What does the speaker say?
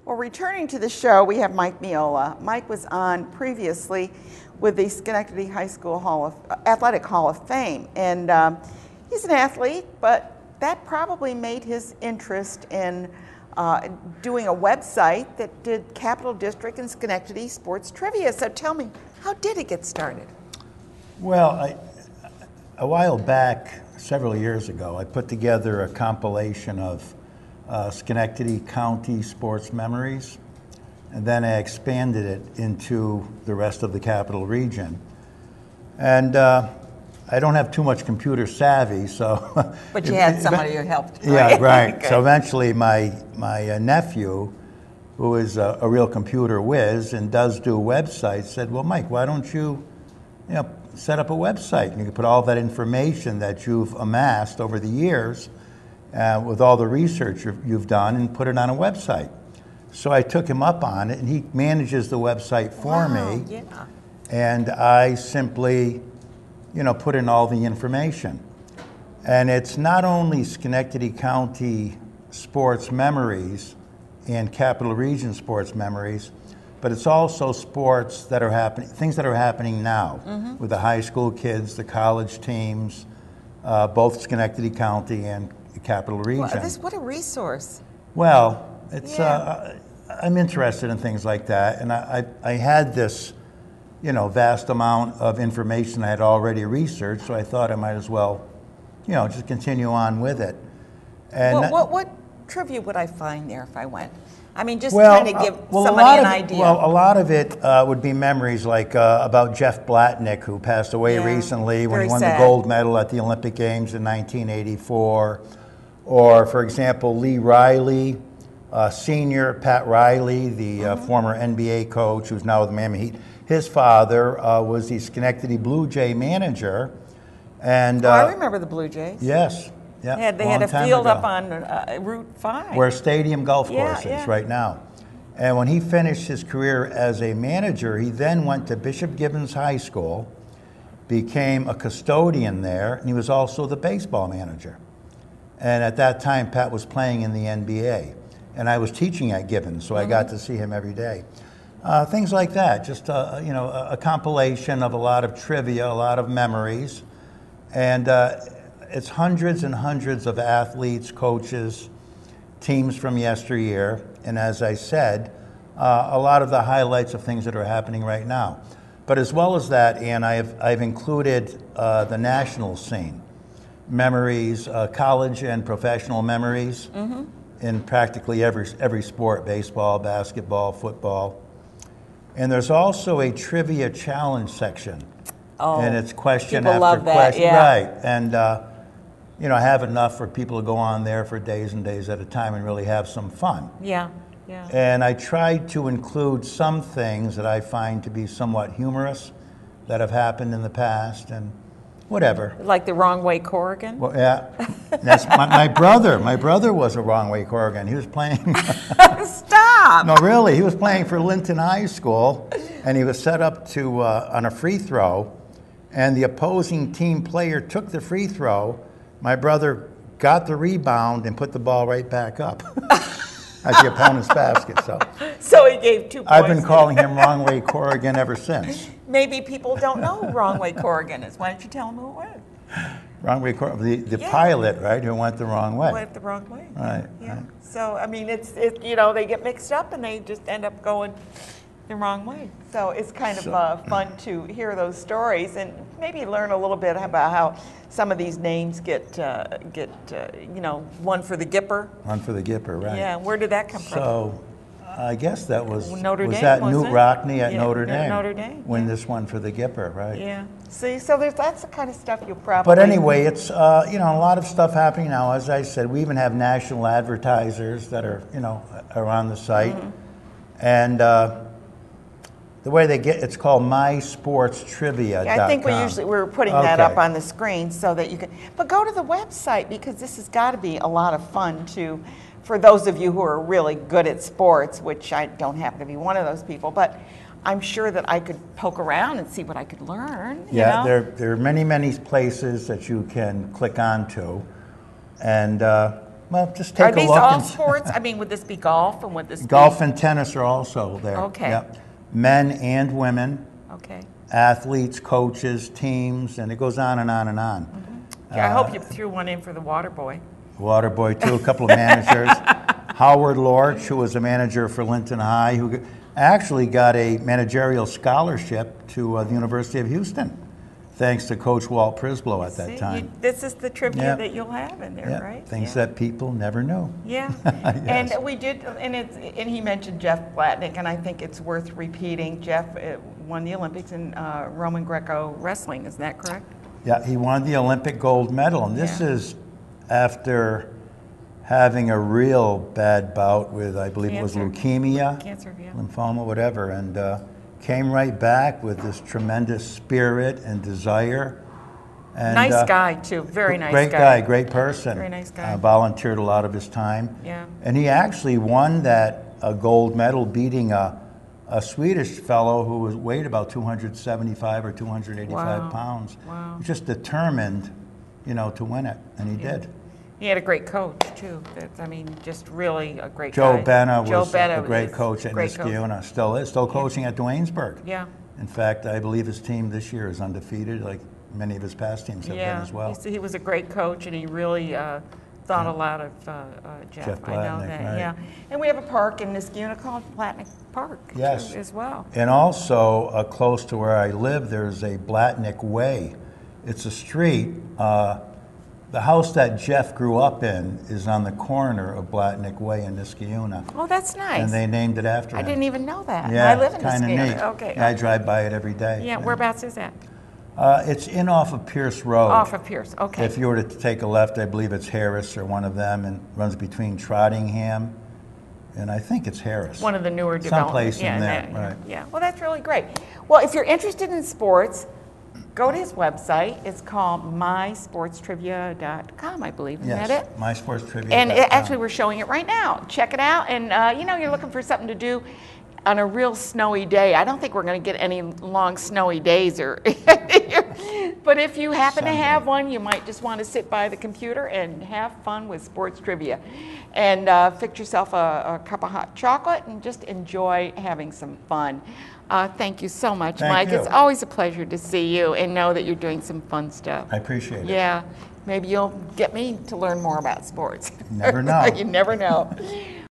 Well, returning to the show, we have Mike Miola. Mike was on previously with the Schenectady High School Athletic Hall of Fame. And he's an athlete, but that probably made his interest in doing a website that did Capital District and Schenectady sports trivia. So tell me, how did it get started? Well, a while back, several years ago, I put together a compilation of Schenectady County sports memories, and then I expanded it into the rest of the capital region. And I don't have too much computer savvy, so... But you had somebody who helped. Yeah, right. So eventually my nephew, who is a real computer whiz and does do websites, said, well, Mike, why don't you set up a website? And you can put all that information that you've amassed over the years with all the research you've done and put it on a website. So I took him up on it, and he manages the website for me. Yeah. And I simply, put in all the information. And it's not only Schenectady County sports memories and Capital Region sports memories, but it's also sports that are happening, things that are happening now with the high school kids, the college teams, both Schenectady County and Capital Region. Well, what a resource. Well, it's I'm interested in things like that, and I had this, vast amount of information I had already researched, so I thought I might as well, just continue on with it. And what trivia would I find there if I went? I mean, just trying to give somebody an idea. Well, a lot of it would be memories like about Jeff Blatnick, who passed away recently when he won the gold medal at the Olympic Games in 1984. Or, for example, Lee Riley, Senior, Pat Riley, the former NBA coach who's now with the Miami Heat. His father was the Schenectady Blue Jay manager. And I remember the Blue Jays. Yes. Yeah, they had a field up on Route 5. Where Stadium Golf Course is right now. And when he finished his career as a manager, he then went to Bishop Gibbons High School, became a custodian there, and he was also the baseball manager. And at that time, Pat was playing in the NBA. And I was teaching at Gibbons, so I got to see him every day. Things like that, just a compilation of a lot of trivia, a lot of memories. And it's hundreds and hundreds of athletes, coaches, teams from yesteryear, and as I said, a lot of the highlights of things that are happening right now. But as well as that, Ann, I've included the national scene, memories, college and professional memories in practically every sport, baseball, basketball, football. And there's also a trivia challenge section. Oh, and it's question people after love that, question. yeah. Right. And I have enough for people to go on there for days and days at a time and really have some fun. Yeah, yeah. And I tried to include some things that I find to be somewhat humorous that have happened in the past and whatever. Like the Wrong Way Corrigan? Well, yeah. That's my brother. My brother was a Wrong Way Corrigan. He was playing. Stop! No, really. He was playing for Linton High School, and he was set up to on a free throw, and the opposing team player took the free throw. My brother got the rebound and put the ball right back up at the opponent's basket. So he gave 2 points. I've been calling him Wrong Way Corrigan ever since. Maybe people don't know who Wrong Way Corrigan is. Why don't you tell them who it was? Wrong Way Corrigan, the pilot, right, who went the wrong way. Went the wrong way. Right. Yeah. Right. So, I mean, they get mixed up and they just end up going the wrong way. So it's kind of fun to hear those stories and maybe learn a little bit about how some of these names get one for the Gipper. One for the Gipper, right. Yeah, where did that come from? So I guess that was Notre Dame, that wasn't Newt it? Rockney at Yeah, Notre Dame. Notre Dame. Win this one for the Gipper, right. Yeah. See, so that's the kind of stuff you'll probably... But anyway, it's, a lot of stuff happening now. As I said, we even have national advertisers that are, are on the site. And the way they get, it's called mysportstrivia.com. Yeah, I think we're putting that up on the screen so that you can, but go to the website because this has got to be a lot of fun too, for those of you who are really good at sports, which I don't happen to be one of those people, but I'm sure that I could poke around and see what I could learn. Yeah, there are many places that you can click onto, and Well, just take a look. Are these all sports? I mean, would this be golf and would this Golf and tennis are also there. Okay. Yep. Men and women. Okay. Athletes, coaches, teams, and it goes on and on and on. Mm-hmm. I hope you threw one in for the water boy. Water boy too, a couple of managers. Howard Lorch, who was a manager for Linton High, who actually got a managerial scholarship to the University of Houston, thanks to Coach Walt Prisblow at that time. This is the trivia that you'll have in there, right? Things that people never knew. Yeah, Yes. And we did, and he mentioned Jeff Blatnick, and I think it's worth repeating. Jeff won the Olympics in Roman Greco wrestling, is that correct? Yeah, he won the Olympic gold medal, and this is after having a real bad bout with, I believe Cancer. it was leukemia, lymphoma, whatever, and came right back with this tremendous spirit and desire. And, nice guy, too. Very nice great guy. Great person. Very nice guy. Volunteered a lot of his time. Yeah. And he actually won that gold medal beating a Swedish fellow who weighed about 275 or 285 pounds. Wow. Just determined, to win it, and he did. He had a great coach, too. Just really a great Joe guy. Benna was a great coach at Niskayuna. Still is. Still coaching at Duanesburg. Yeah. In fact, I believe his team this year is undefeated, like many of his past teams have been as well. He was a great coach, and he really thought a lot of Jeff. Blatnick, I know that, right. yeah. And we have a park in Niskayuna called Blatnick Park as well. And also, close to where I live, there's a Blatnick Way. It's a street. The house that Jeff grew up in is on the corner of Blatnick Way in Niskayuna. Oh, that's nice. And they named it after him. I didn't even know that. Yeah, I live in kind of Niskayuna. neat. Okay. Yeah, I drive by it every day. Yeah, whereabouts is that? It's in off of Pierce Road. Off of Pierce, okay. If you were to take a left, I believe it's Harris or one of them, and runs between Trottingham and I think it's Harris. One of the newer developments. Someplace in there, right. Yeah, well, that's really great. Well, if you're interested in sports, go to his website. It's called mysportstrivia.com, I believe. Isn't that it? mysportstrivia.com. And actually, we're showing it right now. Check it out. And, you're looking for something to do on a real snowy day. I don't think we're going to get any long snowy days. But if you happen to have one, you might just want to sit by the computer and have fun with sports trivia. And fix yourself a cup of hot chocolate and just enjoy having some fun. Thank you so much, Mike. It's always a pleasure to see you and know that you're doing some fun stuff. I appreciate it. Yeah. Maybe you'll get me to learn more about sports. You never know. You never know.